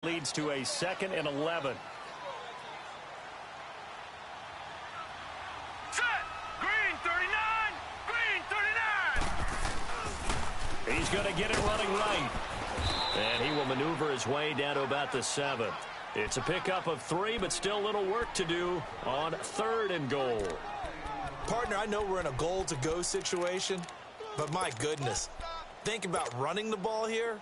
Leads to a 2nd and 11. Set! Green 39! Green 39! He's going to get it running right. And he will maneuver his way down to about the 7. It's a pickup of 3, but still a little work to do on 3rd and goal. Partner, I know we're in a goal-to-go situation, but my goodness, think about running the ball here.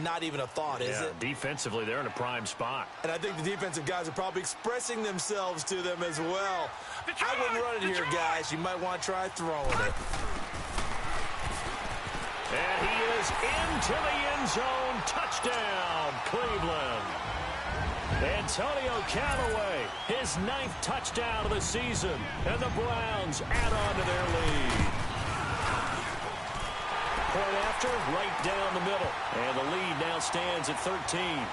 Not even a thought, is it? Defensively, they're in a prime spot. And I think the defensive guys are probably expressing themselves to them as well. I wouldn't run it here, guys. You might want to try throwing it. And he is into the end zone. Touchdown, Cleveland. Antonio Callaway, his 9th touchdown of the season. And the Browns add on to their lead. Point after, right down the middle. And the lead now stands at 13.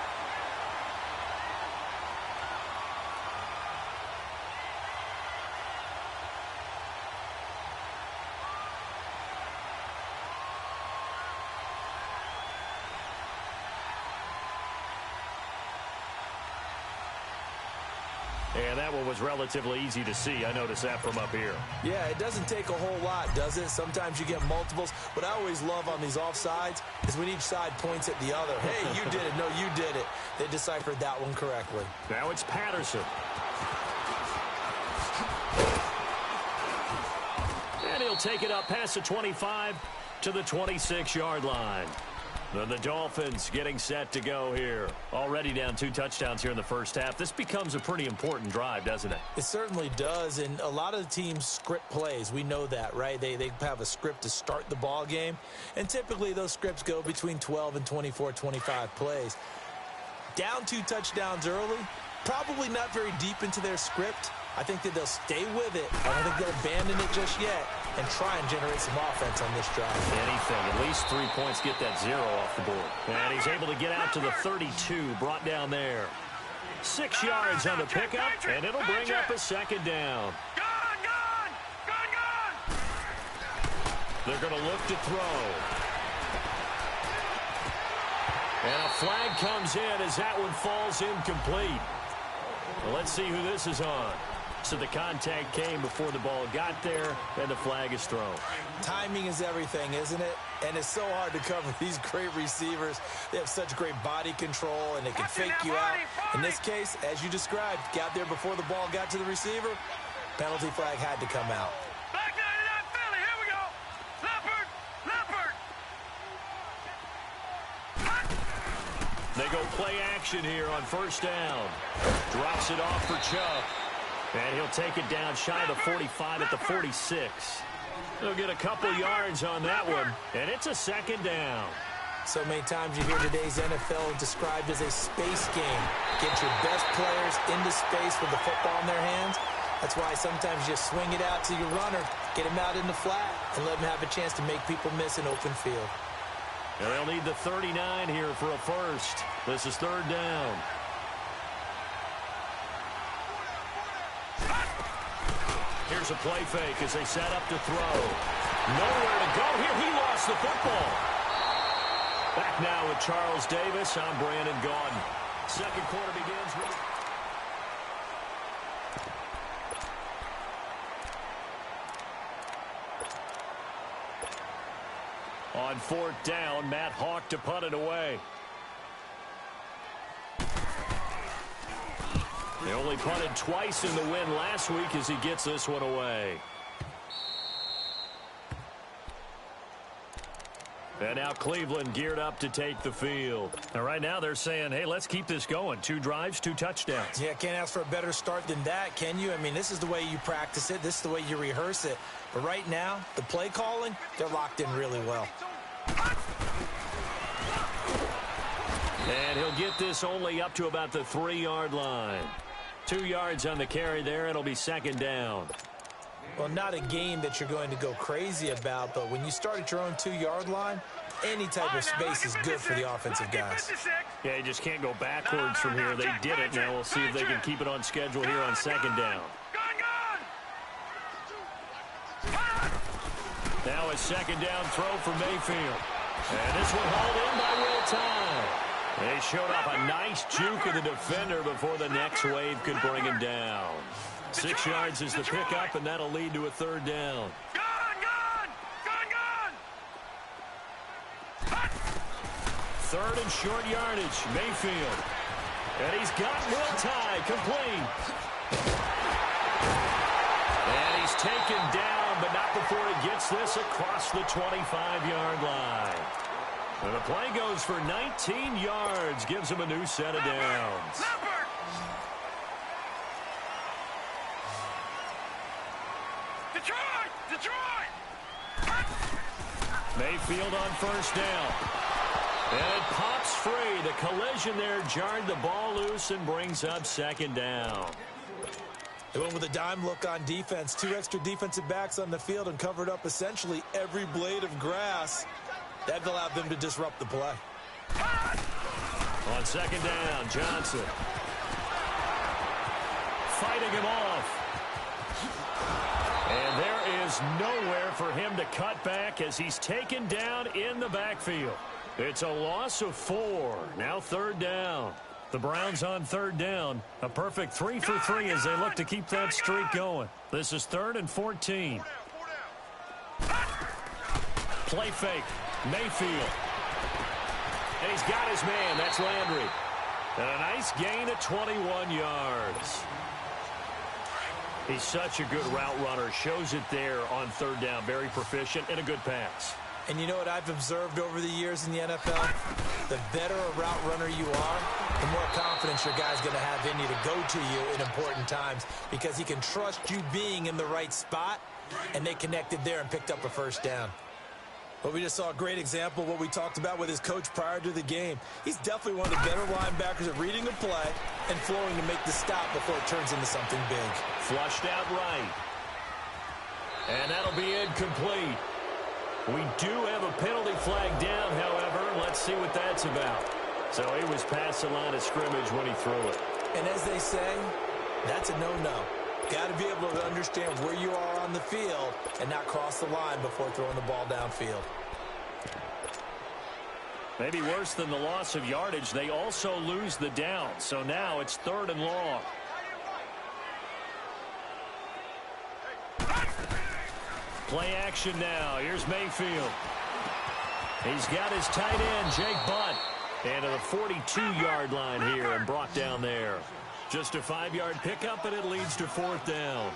And that one was relatively easy to see. I noticed that from up here. Yeah, it doesn't take a whole lot, does it? Sometimes you get multiples. What I always love on these offsides is when each side points at the other. Hey, you did it. No, you did it. They deciphered that one correctly. Now it's Patterson. And he'll take it up past the 25 to the 26-yard line. Then the Dolphins getting set to go here. Already down 2 touchdowns here in the first half. This becomes a pretty important drive, doesn't it? It certainly does, and a lot of the teams script plays. We know that, right? They have a script to start the ball game, and typically those scripts go between 12 and 24, 25 plays. Down 2 touchdowns early, probably not very deep into their script. I think that they'll stay with it. I don't think they'll abandon it just yet and try and generate some offense on this drive. Anything. At least 3 points, get that 0 off the board. And he's able to get out to the 32, brought down there. 6 yards on the pickup, and it'll bring up a 2nd down. They're going to look to throw. And a flag comes in as that one falls incomplete. Well, let's see who this is on. So the contact came before the ball got there, and the flag is thrown. Timing is everything, isn't it? And it's so hard to cover these great receivers. They have such great body control, and they can fake you out. In this case, as you described, got there before the ball got to the receiver. Penalty flag had to come out. Back 99 Philly, here we go. Leopard. They go play action here on 1st down. Drops it off for Chubb. And he'll take it down shy of the 45 at the 46. He'll get a couple yards on that one, and it's a 2nd down. So many times you hear today's NFL described as a space game. Get your best players into space with the football in their hands. That's why sometimes you swing it out to your runner, get him out in the flat, and let him have a chance to make people miss an open field. And they'll need the 39 here for a first. This is 3rd down. Here's a play fake as they set up to throw. Nowhere to go here. He lost the football. Back now with Charles Davis. I'm Brandon Gaudin. 2nd quarter begins with... On 4th down, Matt Hawk to punt it away. They only punted twice in the win last week as he gets this one away. And now Cleveland geared up to take the field. And right now they're saying, hey, let's keep this going. 2 drives, 2 touchdowns. Yeah, can't ask for a better start than that, can you? I mean, this is the way you practice it. This is the way you rehearse it. But right now, the play calling, they're locked in really well. And he'll get this only up to about the 3-yard line. 2 yards on the carry there. It'll be 2nd down. Well, not a game that you're going to go crazy about, but when you start at your own 2-yard line, any type of space is good for the offensive guys. Yeah, you just can't go backwards from here. They did it. Now we'll see if they can keep it on schedule here on 2nd down. Now a 2nd down throw for Mayfield. And this one hauled in by Will Tye. They showed off a nice juke of the defender before the next wave could bring him down. 6 yards is the pickup, and that'll lead to a third down. Third and short yardage, Mayfield. And he's got Will Tye complete. And he's taken down, but not before he gets this across the 25-yard line. And the play goes for 19 yards, gives him a new set of downs. Detroit! Mayfield on first down. And it pops free. The collision there jarred the ball loose and brings up second down. They went with a dime look on defense. 2 extra defensive backs on the field and covered up essentially every blade of grass. That allowed them to disrupt the play. On second down, Johnson. Fighting him off. And there is nowhere for him to cut back as he's taken down in the backfield. It's a loss of 4. Now third down. The Browns on third down. A perfect 3 for 3 as they look to keep that streak going. This is 3rd and 14. Play fake. Mayfield. And he's got his man. That's Landry. And a nice gain of 21 yards. He's such a good route runner. Shows it there on third down. Very proficient and a good pass. And you know what I've observed over the years in the NFL? The better a route runner you are, the more confidence your guy's going to have in you to go to you in important times because he can trust you being in the right spot, and they connected there and picked up a first down. But we just saw a great example of what we talked about with his coach prior to the game. He's definitely one of the better linebackers at reading a play and flowing to make the stop before it turns into something big. Flushed out right. And that'll be incomplete. We do have a penalty flag down, however. Let's see what that's about. So he was past the line of scrimmage when he threw it. And as they say, that's a no-no. Got to be able to understand where you are on the field and not cross the line before throwing the ball downfield. Maybe worse than the loss of yardage, they also lose the down. So now it's 3rd and long. Play action now. Here's Mayfield. He's got his tight end, Jake Butt. And to the 42-yard line here and brought down there. Just a 5-yard pickup, and it leads to 4th down.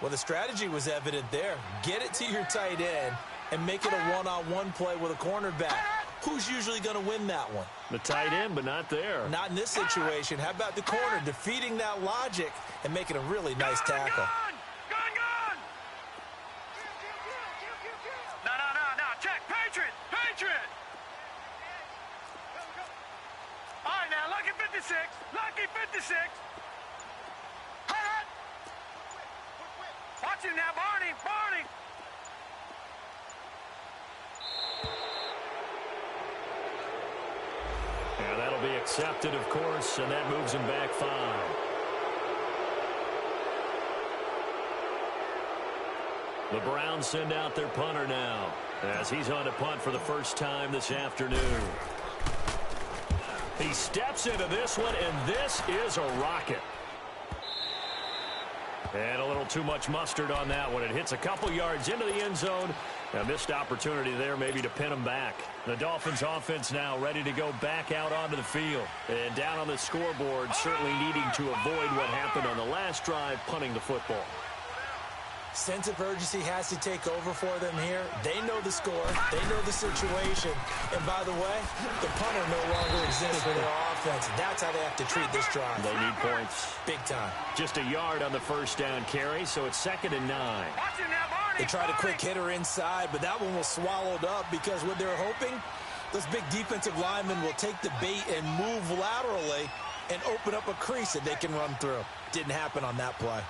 Well, the strategy was evident there. Get it to your tight end and make it a one-on-one play with a cornerback. Who's usually going to win that one? The tight end, but not there. Not in this situation. How about the corner defeating that logic and making a really nice tackle? No, check. Patriot. All right, now, lucky 56. Hot. Watch him now, Barney. Yeah, that'll be accepted, of course, and that moves him back 5. The Browns send out their punter now as he's on to punt for the first time this afternoon. He steps into this one, and this is a rocket. And a little too much mustard on that one. It hits a couple yards into the end zone. A missed opportunity there maybe to pin him back. The Dolphins offense now ready to go back out onto the field. And down on the scoreboard, certainly needing to avoid what happened on the last drive, punting the football. Sense of urgency has to take over for them here. They know the score. They know the situation. And by the way, the punter no longer exists for their offense. That's how they have to treat this drive. They need points. Big time. Just a yard on the first down carry, so it's 2nd and 9. They tried a quick hitter inside, but that one was swallowed up because what they're hoping, those big defensive linemen will take the bait and move laterally and open up a crease that they can run through. Didn't happen on that play.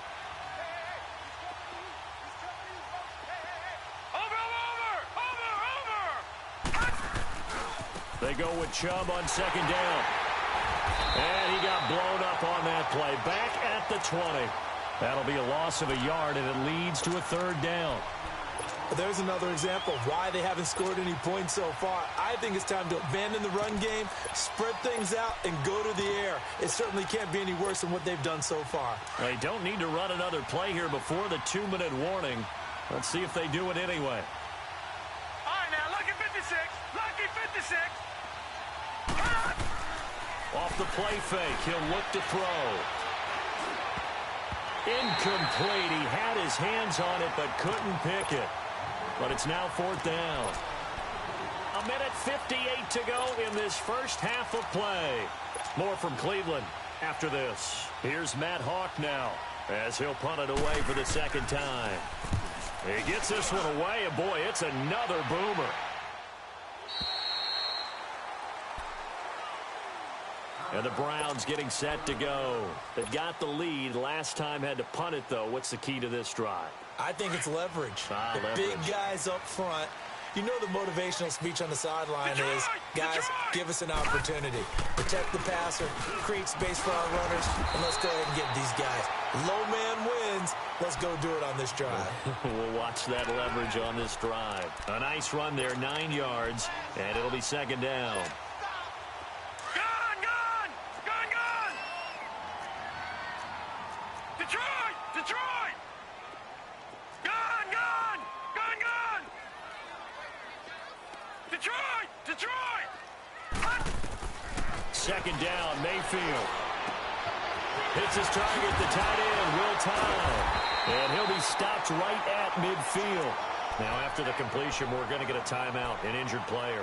They go with Chubb on 2nd down. And he got blown up on that play. Back at the 20. That'll be a loss of a yard, and it leads to a 3rd down. There's another example of why they haven't scored any points so far. I think it's time to abandon the run game, spread things out, and go to the air. It certainly can't be any worse than what they've done so far. They don't need to run another play here before the 2-minute warning. Let's see if they do it anyway. All right, now, lucky 56. Lucky 56. Off the play fake, he'll look to throw. Incomplete. He had his hands on it but couldn't pick it. But it's now 4th down. 1:58 to go in this first half of play. More from Cleveland after this. Here's Matt Hawk now as he'll punt it away for the second time. He gets this one away, and boy, it's another boomer. And the Browns getting set to go. They've got the lead. Last time had to punt it, though. What's the key to this drive? I think it's leverage. Leverage. Big guys up front. You know the motivational speech on the sideline is, guys, give us an opportunity. Protect the passer, create space for our runners, and let's go ahead and get these guys. Low man wins. Let's go do it on this drive. We'll watch that leverage on this drive. A nice run there, 9 yards, and it'll be 2nd down. Detroit! Gone! Detroit! 2nd down, Mayfield. Hits his target, the tight end, Will Tye. And he'll be stopped right at midfield. Now, after the completion, we're going to get a timeout, an injured player.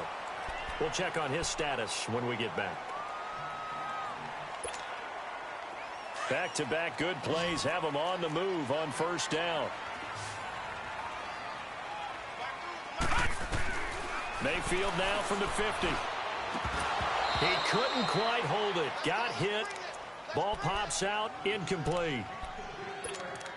We'll check on his status when we get back. Back-to-back good plays have him on the move on 1st down. Mayfield now from the 50. He couldn't quite hold it. Got hit. Ball pops out. Incomplete.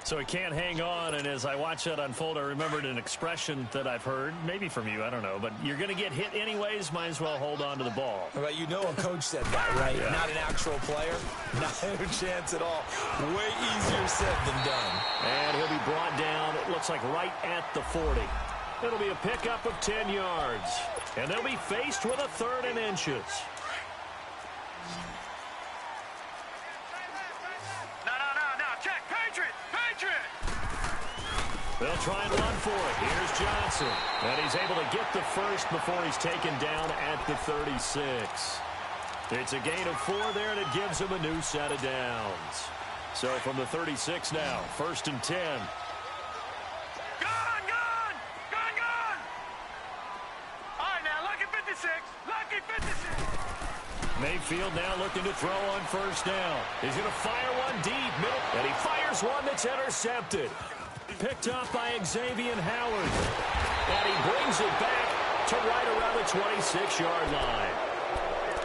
So he can't hang on, and as I watch that unfold, I remembered an expression that I've heard, maybe from you, I don't know, but you're going to get hit anyways, might as well hold on to the ball. Well, you know a coach said that, right? Yeah. Not an actual player. Not a chance at all. Way easier said than done. And he'll be brought down, it looks like right at the 40. It'll be a pickup of 10 yards. And they'll be faced with a 3rd and inches. No. Check. Patriot! They'll try and run for it. Here's Johnson. And he's able to get the first before he's taken down at the 36. It's a gain of 4 there, and it gives him a new set of downs. So from the 36 now, 1st and 10. Gone! All right, now, lucky 56. Lucky 56. Mayfield now looking to throw on 1st down. He's going to fire one deep, middle, and he fires one that's intercepted. Picked up by Xavier Howard. And he brings it back to right around the 26-yard line.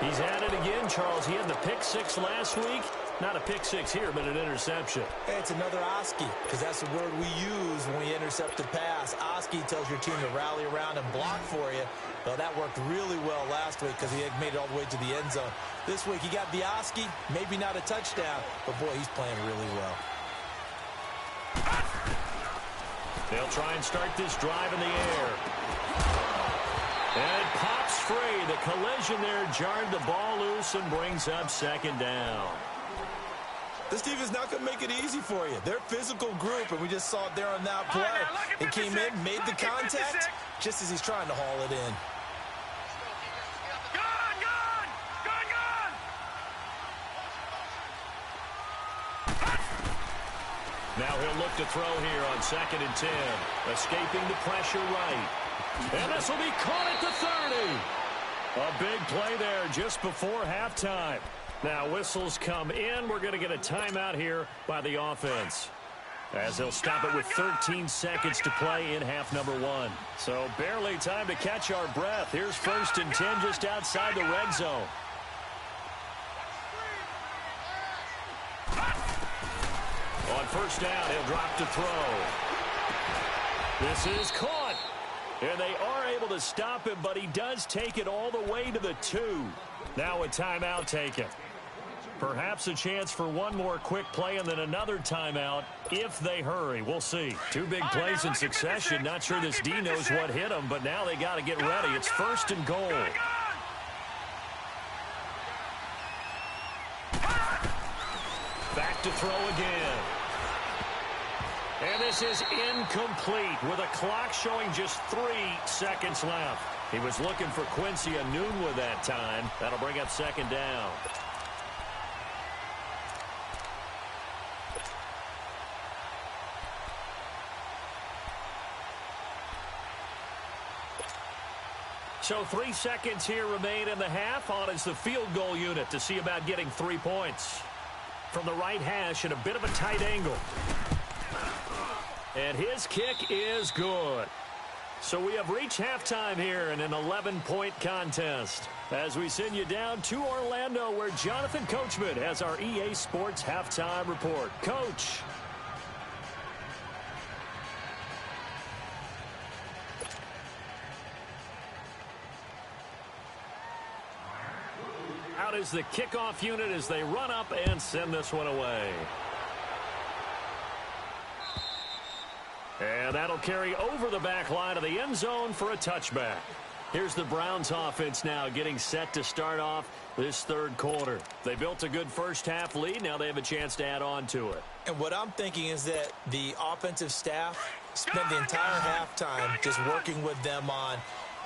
He's at it again, Charles. He had the pick 6 last week. Not a pick 6 here, but an interception. Hey, it's another Oski, because that's the word we use when we intercept a pass. Oski tells your team to rally around and block for you. Well, that worked really well last week because he had made it all the way to the end zone. This week, he got the Oski, maybe not a touchdown, but, boy, he's playing really well. They'll try and start this drive in the air. And it pops free. The collision there jarred the ball loose and brings up 2nd down. This defense not going to make it easy for you. They're a physical group, and we just saw it there on that play. He came in, made the contact, just as he's trying to haul it in. Now he'll look to throw here on 2nd and 10. Escaping the pressure right. And this will be caught at the 30. A big play there just before halftime. Now whistles come in. We're going to get a timeout here by the offense, as they'll stop it with 13 seconds to play in half number 1. So barely time to catch our breath. Here's 1st and 10 just outside the red zone. On 1st down, he'll drop to throw. This is caught. And they are able to stop him, but he does take it all the way to the 2. Now a timeout taken. Perhaps a chance for one more quick play and then another timeout if they hurry. We'll see. Two big plays in succession. Not sure this D knows what hit them, but now they got to get ready. It's first and goal. Back to throw again. And this is incomplete with a clock showing just 3 seconds left. He was looking for Quincy Enunwa that time. That'll bring up second down. So 3 seconds here remain in the half. On is the field goal unit to see about getting 3 points. From the right hash at a bit of a tight angle. And his kick is good. So we have reached halftime here in an 11-point contest. As we send you down to Orlando, where Jonathan Coachman has our EA Sports halftime report. Coach. Out is the kickoff unit as they run up and send this one away. And that'll carry over the back line of the end zone for a touchback. Here's the Browns offense now getting set to start off this third quarter. They built a good first half lead. Now they have a chance to add on to it. And what I'm thinking is that the offensive staff spent the entire halftime just working with them on,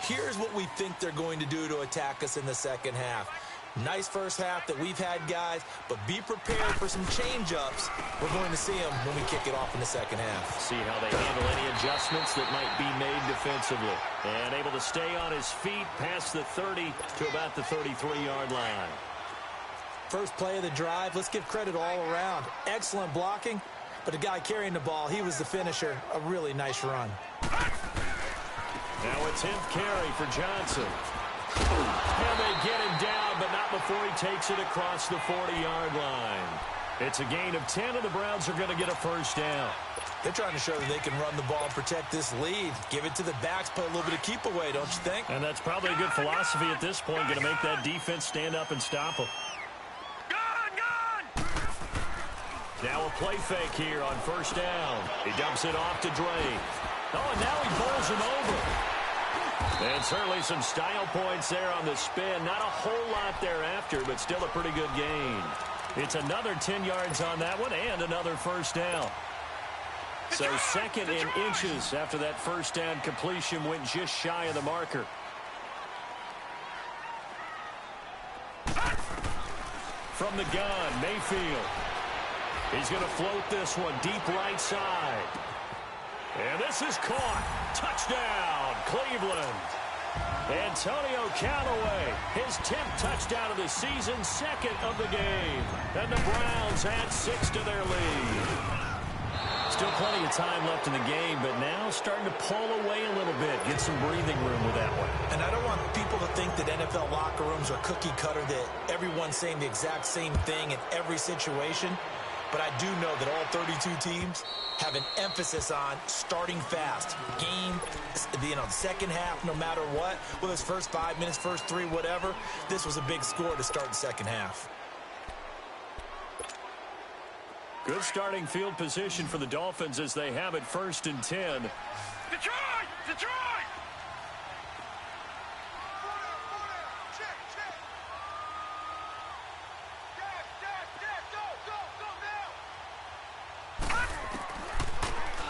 here's what we think they're going to do to attack us in the second half. Nice first half that we've had, guys, but be prepared for some change-ups. We're going to see them when we kick it off in the second half. See how they handle any adjustments that might be made defensively. And able to stay on his feet past the 30 to about the 33-yard line. First play of the drive, let's give credit all around. Excellent blocking, but the guy carrying the ball, he was the finisher. A really nice run. Now a 10th carry for Johnson. And they get him down, but not before he takes it across the 40-yard line. It's a gain of 10, and the Browns are going to get a first down. They're trying to show that they can run the ball and protect this lead. Give it to the backs, play a little bit of keep away, don't you think? And that's probably a good philosophy at this point, going to make that defense stand up and stop them. Now a play fake here on first down. He dumps it off to Drake. Oh, and now he bowls him over. And certainly some style points there on the spin. Not a whole lot thereafter, but still a pretty good gain. It's another 10 yards on that one and another first down. So second in inches after that first down completion went just shy of the marker. From the gun, Mayfield. He's going to float this one deep right side. And this is caught. Touchdown, Cleveland. Antonio Callaway, his 10th touchdown of the season, second of the game. And the Browns add 6 to their lead. Still plenty of time left in the game, but now starting to pull away a little bit. Get some breathing room with that one. And I don't want people to think that NFL locker rooms are cookie cutter, that everyone's saying the exact same thing in every situation. But I do know that all 32 teams have an emphasis on starting fast. Game, the second half, no matter what, whether it's first 5 minutes, first 3, whatever, this was a big score to start the second half. Good starting field position for the Dolphins as they have it first and 10. Detroit! Detroit!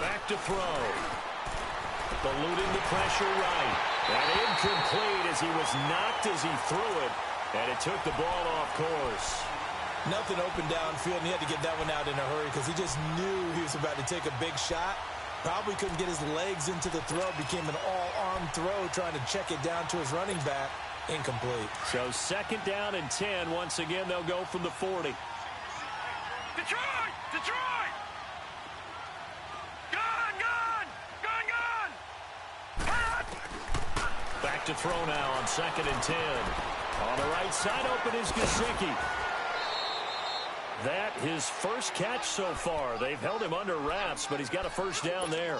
Back to throw. Eluding the pressure right. And incomplete as he was knocked as he threw it. And it took the ball off course. Nothing open downfield, and he had to get that one out in a hurry because he just knew he was about to take a big shot. Probably couldn't get his legs into the throw. Became an all-arm throw trying to check it down to his running back. Incomplete. So second down and 10. Once again, they'll go from the 40. Detroit! Detroit! Gun! Gun! Gun! Gun! Back to throw now on second and 10. On the right side, open is Gesicki. That his first catch so far. They've held him under wraps, but he's got a first down there.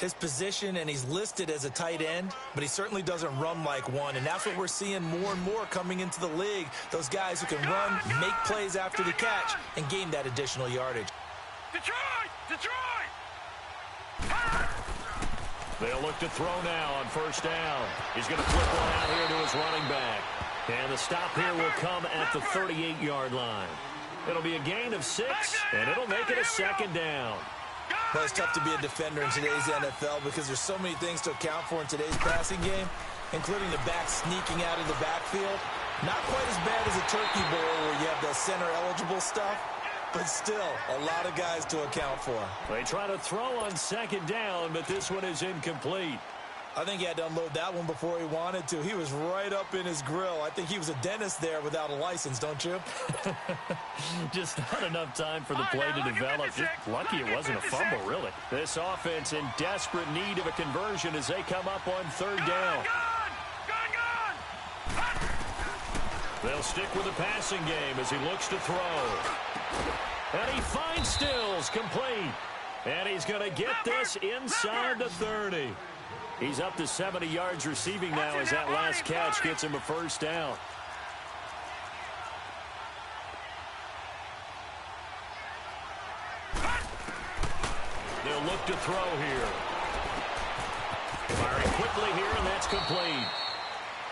his position, and he's listed as a tight end, but he certainly doesn't run like one, and that's what we're seeing more and more coming into the league. Those guys who can run, make plays after the catch, and gain that additional yardage. Detroit! Detroit! They'll look to throw now on first down. He's going to flip one out here to his running back. And the stop here will come at the 38-yard line. It'll be a gain of 6, and it'll make it a second down. Well, it's tough to be a defender in today's NFL because there's so many things to account for in today's passing game, including the back sneaking out of the backfield. Not quite as bad as a turkey bowl where you have the center-eligible stuff, but still a lot of guys to account for. They try to throw on second down, but this one is incomplete. I think he had to unload that one before he wanted to. He was right up in his grill. I think he was a dentist there without a license, don't you? Just not enough time for the play to develop. Just lucky it wasn't a fumble, really. This offense in desperate need of a conversion as they come up on third down. They'll stick with the passing game as he looks to throw. And he finds Stills complete. And he's going to get this inside the 30. He's up to 70 yards receiving now as that last catch gets him a first down. They'll look to throw here. Firing quickly here, and that's complete.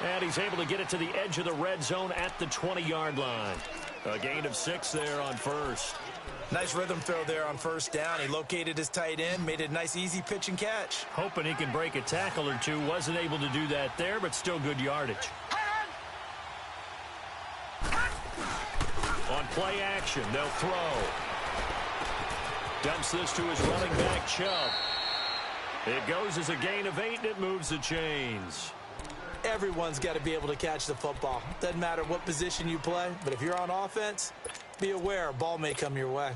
And he's able to get it to the edge of the red zone at the 20-yard line. A gain of 6 there on first. Nice rhythm throw there on first down. He located his tight end, made it a nice, easy pitch and catch. Hoping he can break a tackle or two. Wasn't able to do that there, but still good yardage. On play action, they'll throw. Dumps this to his running back, Chubb. It goes as a gain of 8, and it moves the chains. Everyone's got to be able to catch the football. Doesn't matter what position you play, but if you're on offense, be aware a ball may come your way.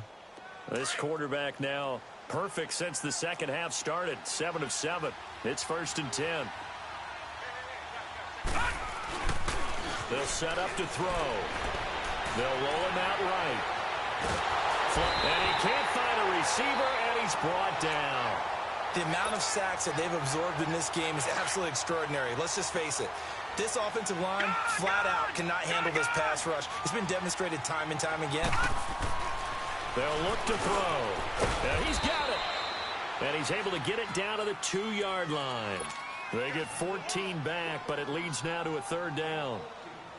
This quarterback now perfect since the second half started. 7 of 7. It's 1st and 10. They'll set up to throw. They'll roll him out right. And he can't find a receiver, and he's brought down. The amount of sacks that they've absorbed in this game is absolutely extraordinary. Let's just face it. This offensive line, flat out, cannot handle this pass rush. It's been demonstrated time and time again. They'll look to throw. And he's got it. And he's able to get it down to the 2-yard line. They get 14 back, but it leads now to a third down.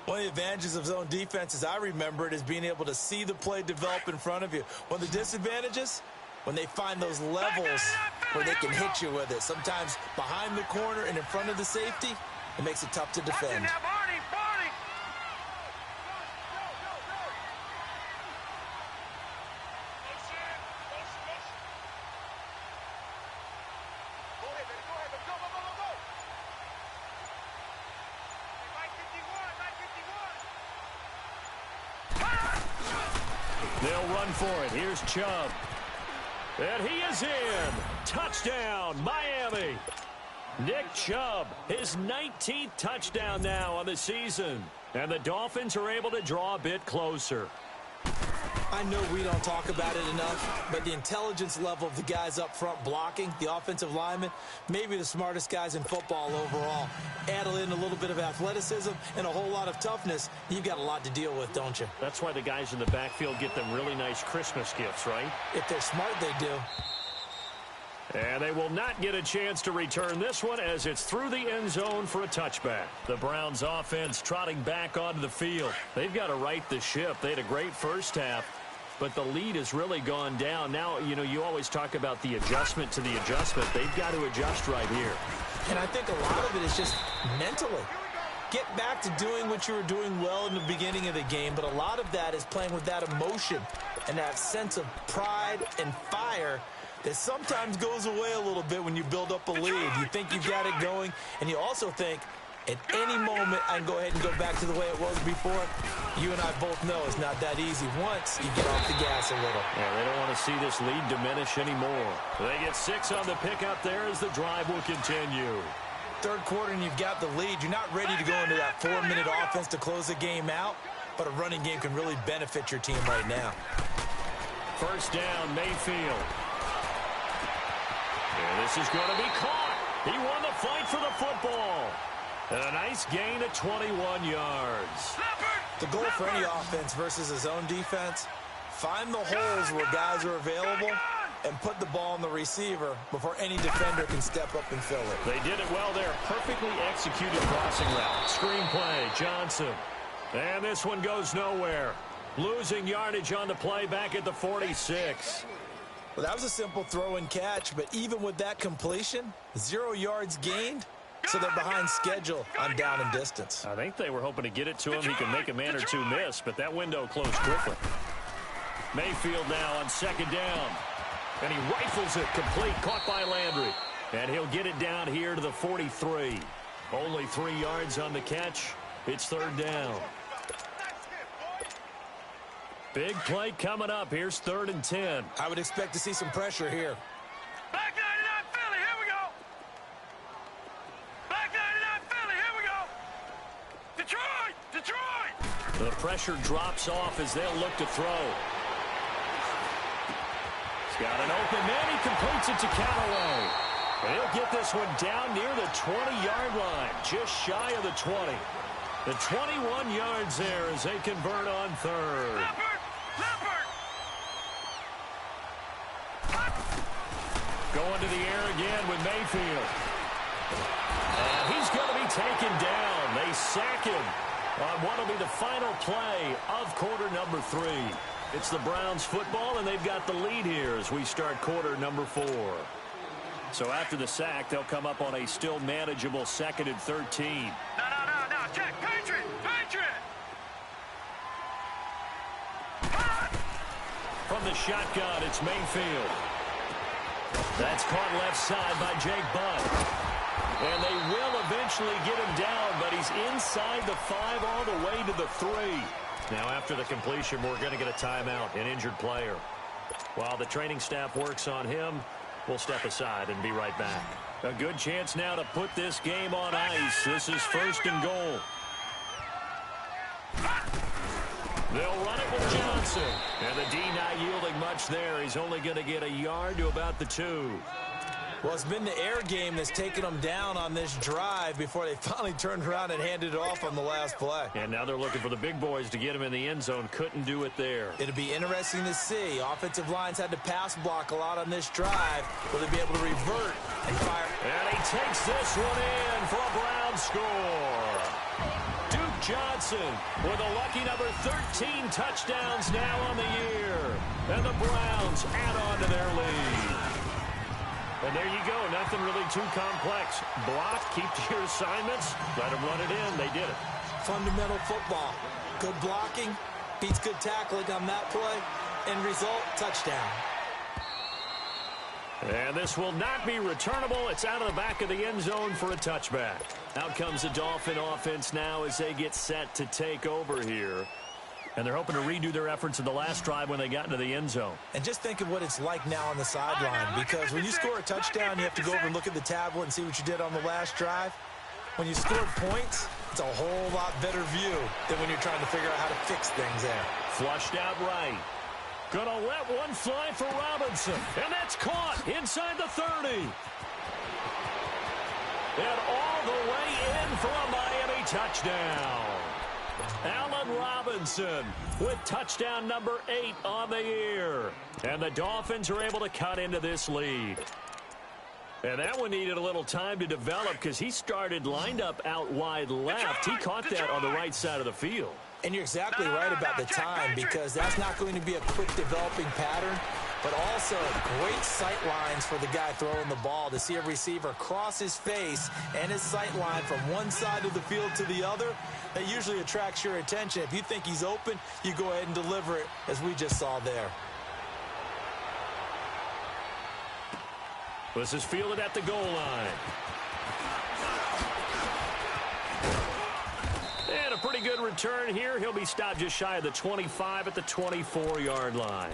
One of the advantages of zone defense, as I remember it, is being able to see the play develop in front of you. One of the disadvantages, when they find those levels where they can hit you with it. Sometimes behind the corner and in front of the safety, it makes it tough to defend. They'll run for it. Here's Chubb. And he is in. Touchdown, Miami. Nick Chubb, his 19th touchdown now on the season. And the Dolphins are able to draw a bit closer. I know we don't talk about it enough, but the intelligence level of the guys up front blocking, the offensive linemen, maybe the smartest guys in football overall. Add in a little bit of athleticism and a whole lot of toughness, you've got a lot to deal with, don't you? That's why the guys in the backfield get them really nice Christmas gifts, right? If they're smart, they do. And they will not get a chance to return this one as it's through the end zone for a touchback. The Browns offense trotting back onto the field. They've got to right the ship. They had a great first half, but the lead has really gone down. Now, you know, you always talk about the adjustment to the adjustment. They've got to adjust right here. And I think a lot of it is just mentally. Get back to doing what you were doing well in the beginning of the game, but a lot of that is playing with that emotion and that sense of pride and fire that sometimes goes away a little bit when you build up a lead. You think you've got it going, and you also think, at any moment, I can go ahead and go back to the way it was before. You and I both know it's not that easy once you get off the gas a little. Yeah, they don't want to see this lead diminish anymore. They get 6 on the pickup there as the drive will continue. Third quarter, and you've got the lead. You're not ready to go into that 4-minute offense to close the game out, but a running game can really benefit your team right now. First down, Mayfield. And this is going to be caught. He won the fight for the football. And a nice gain of 21 yards. The goal for any offense versus his own defense, find the holes where guys are available and put the ball on the receiver before any defender can step up and fill it. They did it well there. Perfectly executed crossing route. Screen play, Johnson. And this one goes nowhere. Losing yardage on the play back at the 46. Well, that was a simple throw and catch, but even with that completion, 0 yards gained, so they're behind schedule on down and distance. I think they were hoping to get it to him. He can make a man or two miss, but that window closed quickly. Mayfield now on second down. And he rifles it complete, caught by Landry. And he'll get it down here to the 43. Only 3 yards on the catch. It's third down. Big play coming up. Here's 3rd and 10. I would expect to see some pressure here. Back 99 Philly, here we go. Back 99 Philly, here we go. Detroit, Detroit. The pressure drops off as they'll look to throw. He's got an open man. He completes it to Callaway. And he'll get this one down near the 20-yard line, just shy of the 20. The 21 yards there as they convert on 3rd. Leopard. Going to the air again with Mayfield. And he's going to be taken down. They sack him on what will be the final play of quarter number 3. It's the Browns football, and they've got the lead here as we start quarter number 4. So after the sack, they'll come up on a still manageable 2nd and 13. No. Check. Patriot. From the shotgun, it's Mayfield. That's caught left side by Jake Butt. And they will eventually get him down, but he's inside the 5 all the way to the 3. Now after the completion, we're going to get a timeout, an injured player. While the training staff works on him, we'll step aside and be right back. A good chance now to put this game on ice. This is 1st and goal. They'll run it with Johnson. And the D not yielding much there. He's only going to get a yard to about the 2. Well, it's been the air game that's taken them down on this drive before they finally turned around and handed it off on the last play. And now they're looking for the big boys to get him in the end zone. Couldn't do it there. It'll be interesting to see. Offensive lines had to pass block a lot on this drive. Will they be able to revert and fire? And he takes this one in for a Brown score. Duke Johnson with a lucky number 13 touchdowns now on the year. And the Browns add on to their lead. And there you go. Nothing really too complex. Block, keep to your assignments, let them run it in. They did it. Fundamental football. Good blocking, beats good tackling on that play. End result, touchdown. And this will not be returnable. It's out of the back of the end zone for a touchback. Out comes the Dolphin offense now as they get set to take over here. And they're hoping to redo their efforts in the last drive when they got into the end zone. And just think of what it's like now on the sideline, because when you score a touchdown, you have to go over and look at the tablet and see what you did on the last drive. When you scored points, it's a whole lot better view than when you're trying to figure out how to fix things there. Flushed out right. Gonna let one fly for Robinson. And that's caught inside the 30. And all the way in for a Miami touchdown. Allen Robinson with touchdown number 8 on the year. And the Dolphins are able to cut into this lead. And that one needed a little time to develop because he started lined up out wide left. He caught that on the right side of the field. And you're exactly right about the time, because that's not going to be a quick developing pattern, but also great sight lines for the guy throwing the ball to see a receiver cross his face and his sight line from one side of the field to the other. That usually attracts your attention. If you think he's open, you go ahead and deliver it, as we just saw there. This is fielded at the goal line. And a pretty good return here. He'll be stopped just shy of the 25 at the 24-yard line.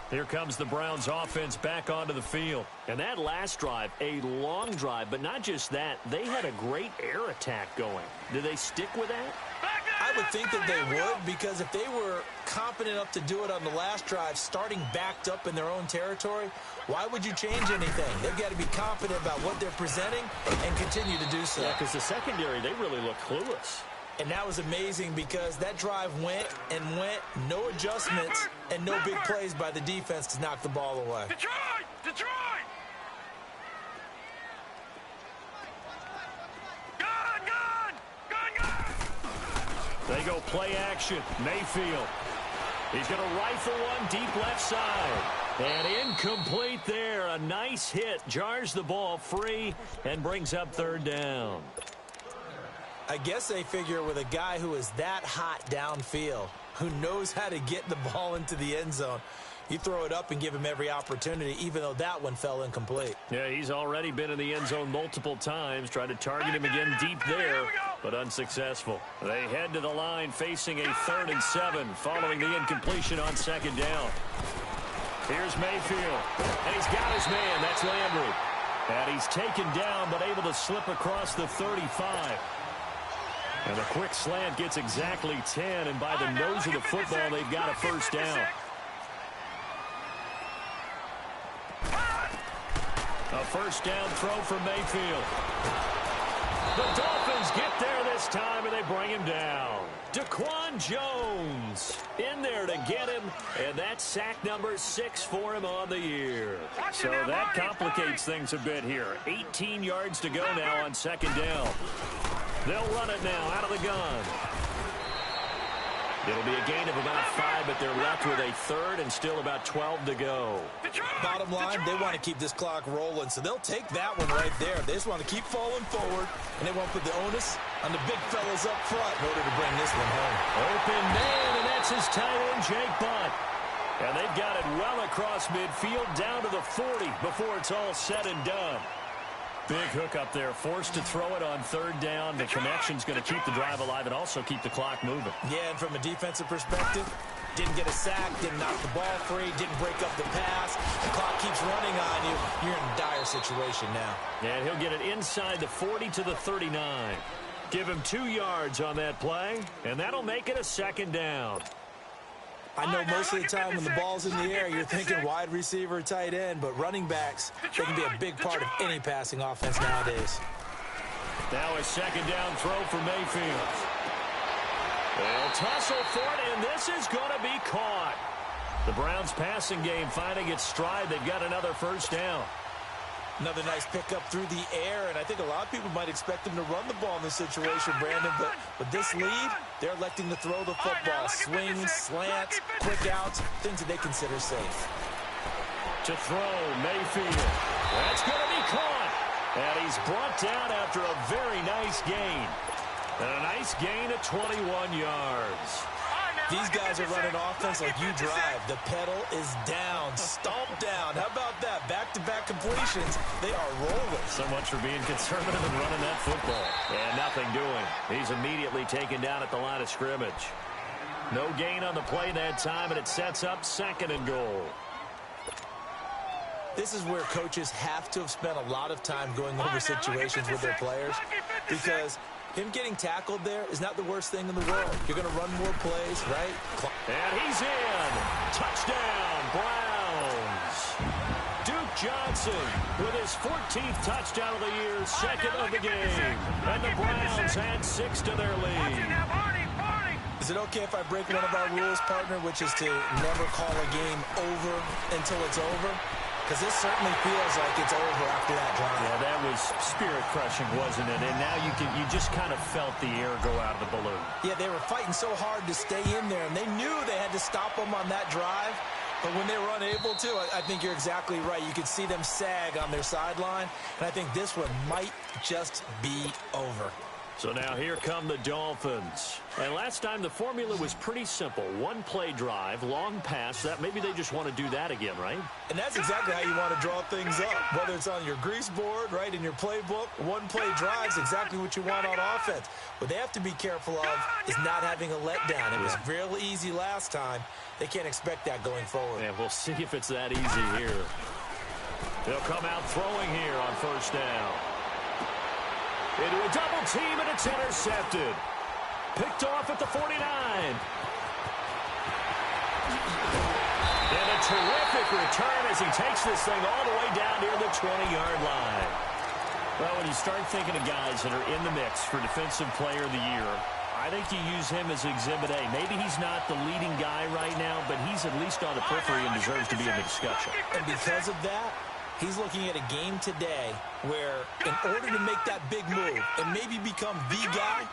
Here comes the Browns offense back onto the field. And that last drive, a long drive, but not just that. They had a great air attack going. Do they stick with that? I would think that they would, because if they were confident enough to do it on the last drive, starting backed up in their own territory, why would you change anything? They've got to be confident about what they're presenting and continue to do so. Yeah, because the secondary, they really look clueless. And that was amazing because that drive went and went, no adjustments, and no big plays by the defense to knock the ball away. Detroit! Detroit! They go play action. Mayfield. He's going to rifle one deep left side. And incomplete there. A nice hit. Jars the ball free and brings up third down. I guess they figure with a guy who is that hot downfield, who knows how to get the ball into the end zone, you throw it up and give him every opportunity, even though that one fell incomplete. Yeah, he's already been in the end zone multiple times, tried to target him again deep there, but unsuccessful. They head to the line facing a 3rd and 7 following the incompletion on 2nd down. Here's Mayfield, and he's got his man. That's Landry. And he's taken down, but able to slip across the 35. And the quick slant gets exactly 10, and by the nose of the football, they've got a first down. A first down throw for Mayfield. The Dolphins get there this time, and they bring him down. Daquan Jones in there to get him, and that's sack number 6 for him on the year. So that complicates things a bit here. 18 yards to go now on 2nd down. They'll run it now out of the gun. It'll be a gain of about 5, but they're left with a 3rd and still about 12 to go. Bottom line, they want to keep this clock rolling, so they'll take that one right there. They just want to keep falling forward, and they won't put the onus on the big fellas up front in order to bring this one home. Open man, and that's his tight end, Jake Butt. And they've got it well across midfield, down to the 40 before it's all said and done. Big hook up there, forced to throw it on 3rd down. The connection's going to keep the drive alive and also keep the clock moving. Yeah, and from a defensive perspective, didn't get a sack, didn't knock the ball free, didn't break up the pass. The clock keeps running on you. You're in a dire situation now. And he'll get it inside the 40 to the 39. Give him 2 yards on that play, and that'll make it a 2nd down. I know most of the time when the ball's in the air, you're thinking wide receiver, tight end, but running backs, they can be a big part of any passing offense nowadays. Now a 2nd down throw for Mayfield. They'll tussle for it, and this is going to be caught. The Browns passing game finding its stride. They've got another first down. Another nice pickup through the air, and I think a lot of people might expect them to run the ball in this situation, Brandon, but with this lead, they're electing to throw the football. Swings, slants, quick outs, things that they consider safe. To throw, Mayfield. That's going to be caught. And he's brought down after a very nice gain. And a nice gain of 21 yards. These guys are running offense like you drive. The pedal is down, stomped down. How about that? Back-to-back completions. They are rolling. So much for being conservative and running that football. And nothing doing. He's immediately taken down at the line of scrimmage. No gain on the play that time, and it sets up 2nd and goal. This is where coaches have to have spent a lot of time going over situations with their players, because him getting tackled there is not the worst thing in the world. You're going to run more plays, right? And he's in. Touchdown, Browns. Duke Johnson with his 14th touchdown of the year, 2nd of the game. And the Browns add 6 to their lead. Is it okay if I break one of our rules, partner, which is to never call a game over until it's over? Because this certainly feels like it's over after that drive. Yeah, that was spirit-crushing, wasn't it? And now you just kind of felt the air go out of the balloon. Yeah, they were fighting so hard to stay in there, and they knew they had to stop them on that drive. But when they were unable to, I think you're exactly right. You could see them sag on their sideline, and I think this one might just be over. So now here come the Dolphins. And last time the formula was pretty simple. One play drive, long pass. That maybe they just want to do that again, right? And that's exactly how you want to draw things up. Whether it's on your grease board, right, in your playbook, one play drive's exactly what you want on offense. What they have to be careful of is not having a letdown. It was real easy last time. They can't expect that going forward. And we'll see if it's that easy here. They'll come out throwing here on first down. Into a double team, and it's intercepted. Picked off at the 49. And a terrific return as he takes this thing all the way down near the 20-yard line. Well, when you start thinking of guys that are in the mix for Defensive Player of the Year, I think you use him as Exhibit A. Maybe he's not the leading guy right now, but he's at least on the periphery and deserves to be in the discussion. And because of that, he's looking at a game today where in order to make that big move and maybe become the guy,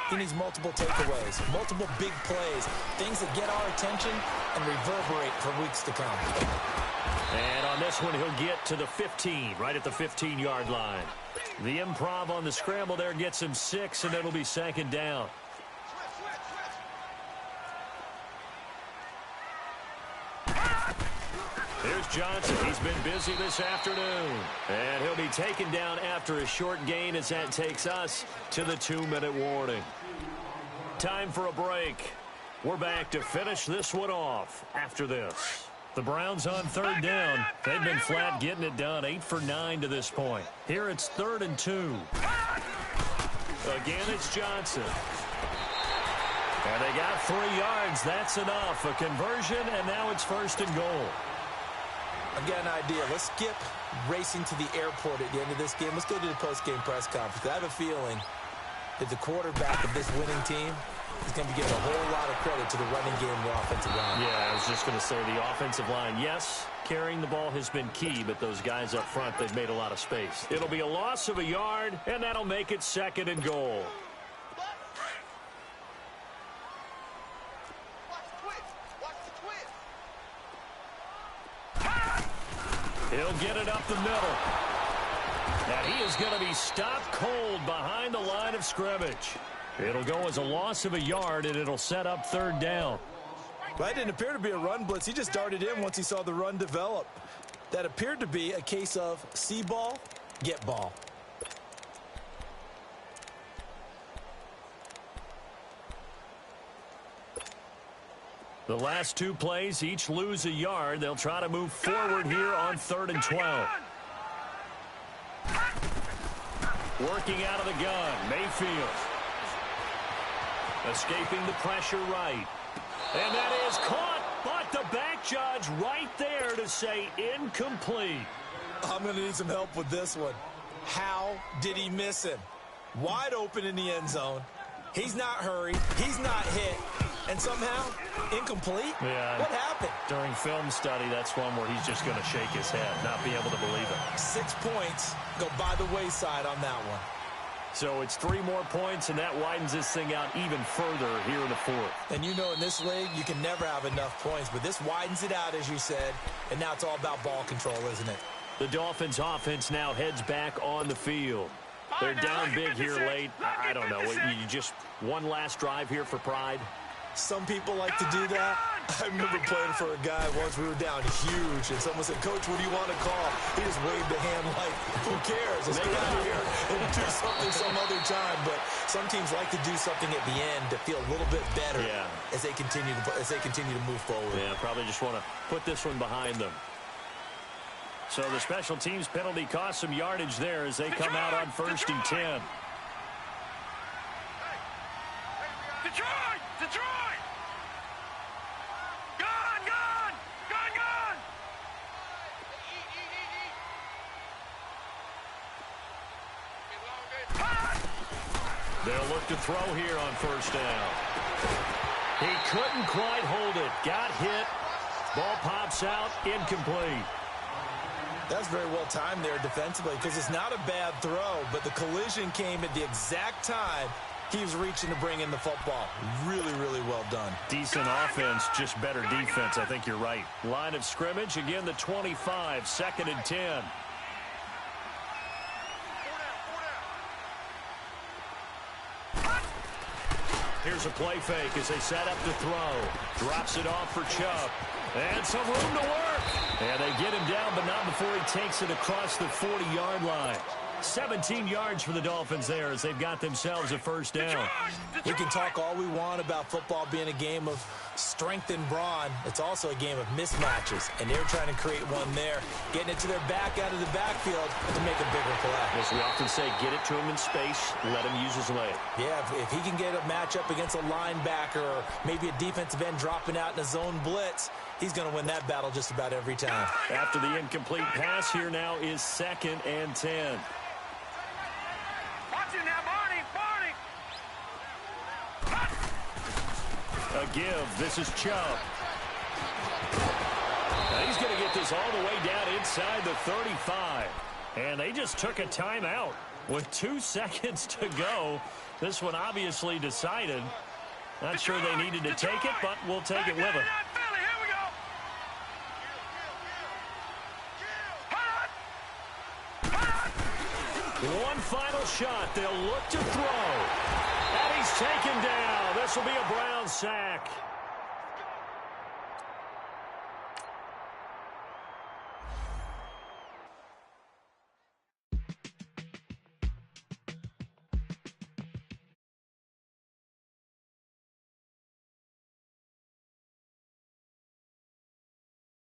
he needs multiple takeaways, multiple big plays, things that get our attention and reverberate for weeks to come. And on this one, he'll get to the 15, right at the 15-yard line. The improv on the scramble there gets him 6, and it'll be second down. Here's Johnson. He's been busy this afternoon. And he'll be taken down after a short gain as that takes us to the 2-minute warning. Time for a break. We're back to finish this one off after this. The Browns on third down. They've been flat getting it done. 8 for 9 to this point. Here it's 3rd and 2. Again, it's Johnson. And they got 3 yards. That's enough. A conversion, and now it's 1st and goal. I've got an idea. Let's skip racing to the airport at the end of this game. Let's go to the post-game press conference. I have a feeling that the quarterback of this winning team is going to be giving a whole lot of credit to the running game and the offensive line. Yeah, I was just going to say the offensive line. Yes, carrying the ball has been key, but those guys up front, they've made a lot of space. It'll be a loss of a yard, and that'll make it 2nd and goal. He'll get it up the middle. And he is going to be stopped cold behind the line of scrimmage. It'll go as a loss of a yard, and it'll set up 3rd down. That didn't appear to be a run blitz. He just darted in once he saw the run develop. That appeared to be a case of see ball, get ball. The last 2 plays each lose a yard. They'll try to move forward here on 3rd and 12. Working out of the gun, Mayfield. Escaping the pressure right. And that is caught, but the back judge right there to say incomplete. I'm going to need some help with this one. How did he miss him? Wide open in the end zone. He's not hurried. He's not hit. And somehow, incomplete? Yeah. What happened? During film study, that's one where he's just going to shake his head, not be able to believe it. 6 points go by the wayside on that one. So it's 3 more points, and that widens this thing out even further here in the 4th. And you know in this league, you can never have enough points, but this widens it out, as you said, and now it's all about ball control, isn't it? The Dolphins' offense now heads back on the field. They're down big here late. I don't know. You just one last drive here for pride? Some people like to do that. I remember playing for a guy once. We were down huge, and someone said, "Coach, what do you want to call?" He just waved a hand like, "Who cares? Let's get out of here and do something some other time." But some teams like to do something at the end to feel a little bit better as they continue to move forward. Yeah, probably just want to put this one behind them. So the special teams penalty cost some yardage there as they come out on 1st and 10. Detroit! Detroit! Gone! Gone! Gone! Gone! They'll look to throw here on 1st down. He couldn't quite hold it. Got hit. Ball pops out. Incomplete. That's very well timed there defensively because it's not a bad throw, but the collision came at the exact time he was reaching to bring in the football. Really, really well done. Decent offense, just better defense. I think you're right. Line of scrimmage, again, the 25, 2nd and 10. Here's a play fake as they set up to throw. Drops it off for Chubb. And some room to work. And they get him down, but not before he takes it across the 40-yard line. 17 yards for the Dolphins there as they've got themselves a 1st down. We can talk all we want about football being a game of strength and brawn. It's also a game of mismatches, and they're trying to create one there, getting it to their back out of the backfield to make a bigger play. As we often say, get it to him in space, let him use his leg. Yeah, if he can get a matchup against a linebacker or maybe a defensive end dropping out in a zone blitz, he's going to win that battle just about every time. After the incomplete pass, here now is 2nd and 10. Watch it now, Barney. A give. This is Chubb. Now he's going to get this all the way down inside the 35. And they just took a timeout with 2 seconds to go. This one obviously decided. Not sure they needed to take it, but we'll take it with them. One final shot. They'll look to throw. And he's taken down. This will be a Brown sack.